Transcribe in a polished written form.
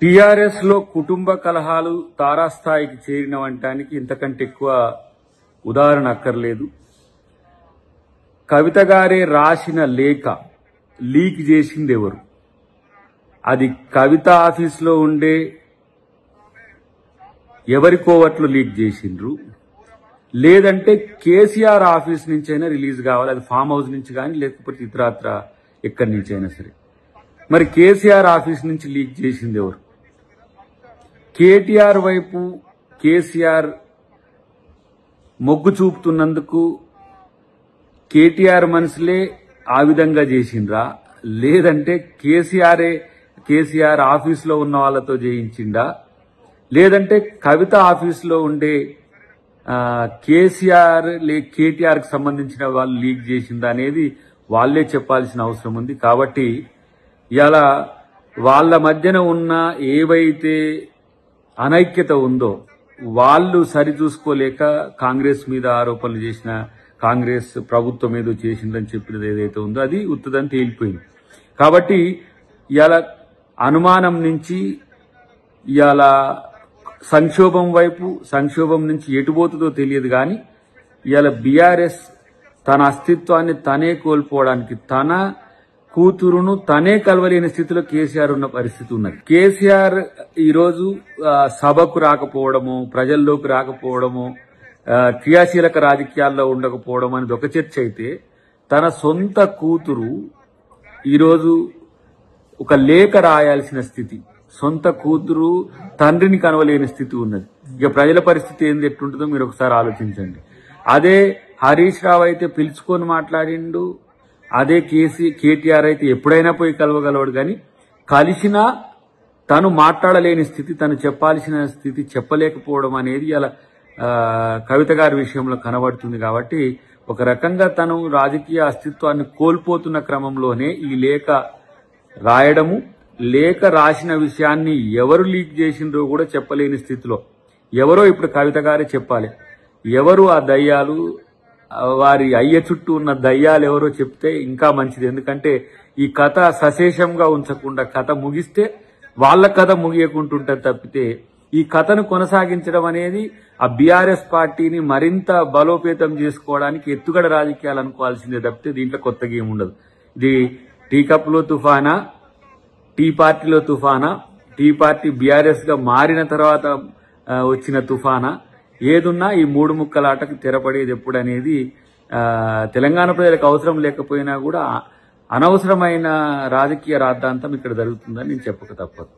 TRS లో కుటుంబ కలహాలు తారాస్థాయికి చేరినవంటానికి ఇంతకంటే ఎక్కువ ఉదాహరణ అక్కర్లేదు. కవిత గారే రాసిన లేఖ లీక్ చేసింది ఎవరు? అది కవిత ఆఫీస్లో ఉండే ఎవరి కోవట్లు లీక్ చేసిండ్రు, లేదంటే కేసీఆర్ ఆఫీస్ నుంచైనా రిలీజ్ కావాలి. అది ఫామ్ హౌస్ నుంచి కానీ లేకపోతే ఇతరత్ర ఎక్కడి నుంచి అయినా సరే. మరి కేసీఆర్ ఆఫీస్ నుంచి లీక్ చేసింది ఎవరు? కేటీఆర్ వైపు కేసీఆర్ మొగ్గు చూపుతున్నందుకు కేటీఆర్ మనసులే ఆ విధంగా చేసిండ్రా, లేదంటే కేసీఆర్ ఆఫీసులో ఉన్న వాళ్ళతో చేయించిండా, లేదంటే కవిత ఆఫీసులో ఉండే కేటీఆర్కి సంబంధించిన వాళ్ళు లీక్ చేసిందా అనేది వాళ్లే చెప్పాల్సిన అవసరం ఉంది. కాబట్టి ఇలా వాళ్ళ మధ్యన ఉన్న ఏవైతే అనైక్యత ఉందో వాళ్ళు సరిచూసుకోలేక కాంగ్రెస్ మీద ఆరోపణలు చేసిన, కాంగ్రెస్ ప్రభుత్వం ఏదో చేసిందని చెప్పినది ఏదైతే ఉందో అది ఉత్తదని తేలిపోయింది. కాబట్టి ఇలా అనుమానం నుంచి ఇలా సంక్షోభం వైపు, సంక్షోభం నుంచి ఎటుపోతుందో తెలియదు. కానీ ఇలా బీఆర్ఎస్ తన అస్తిత్వాన్ని తనే కోల్పోవడానికి, తన కూతురును తనే కలవలేని స్థితిలో కేసీఆర్ ఉన్న పరిస్థితి ఉన్నది. కేసీఆర్ ఈరోజు సభకు రాకపోవడము, ప్రజల్లోకి రాకపోవడము, క్రియాశీలక రాజకీయాల్లో ఉండకపోవడం అనేది ఒక చర్చ అయితే, తన సొంత కూతురు ఈరోజు ఒక లేఖ రాయాల్సిన స్థితి, సొంత కూతురు తండ్రిని కనవలేని స్థితి ఉన్నది. ఇక ప్రజల పరిస్థితి ఏంది, ఎట్లుంటుందో మీరు ఒకసారి ఆలోచించండి. అదే హరీష్ రావు అయితే పిలుచుకొని మాట్లాడిండు, అదే కేటీఆర్ అయితే ఎప్పుడైనా పోయి కలవగలవాడు. కానీ కలిసినా తను మాట్లాడలేని స్థితి, తను చెప్పాల్సిన స్థితి చెప్పలేకపోవడం అనేది ఇలా కవిత గారి విషయంలో కనబడుతుంది. కాబట్టి ఒక రకంగా తను రాజకీయ అస్తిత్వాన్ని కోల్పోతున్న క్రమంలోనే ఈ లేఖ రాయడము, లేఖ రాసిన విషయాన్ని ఎవరు లీక్ చేసిండ్రో కూడా చెప్పలేని స్థితిలో, ఎవరో ఇప్పుడు కవిత గారే చెప్పాలి. ఎవరు ఆ దయ్యాలు, వారి అయ్య చుట్టూ ఉన్న దయ్యాలు ఎవరో చెప్తే ఇంకా మంచిది. ఎందుకంటే ఈ కథ సశేషంగా ఉంచకుండా, కథ ముగిస్తే వాళ్ళ కథ ముగియకుంటుంటుంది తప్పితే ఈ కథను కొనసాగించడం అనేది ఆ బీఆర్ఎస్ పార్టీని మరింత బలోపేతం చేసుకోవడానికి ఎత్తుగడ రాజకీయాలు అనుకోవాల్సిందే తప్పితే దీంట్లో కొత్తగా ఏముండదు. ఇది టీ కప్లో తుఫానా, టీ పార్టీలో తుఫానా, టీ పార్టీ బీఆర్ఎస్ గా మారిన తర్వాత వచ్చిన తుఫానా, ఏదున్నా ఈ మూడు ముక్కలాటకు తెరపడేది ఎప్పుడు అనేది తెలంగాణ ప్రజలకు అవసరం లేకపోయినా కూడా అనవసరమైన రాజకీయ రాద్ధాంతం ఇక్కడ జరుగుతుందని నేను చెప్పక తప్పదు.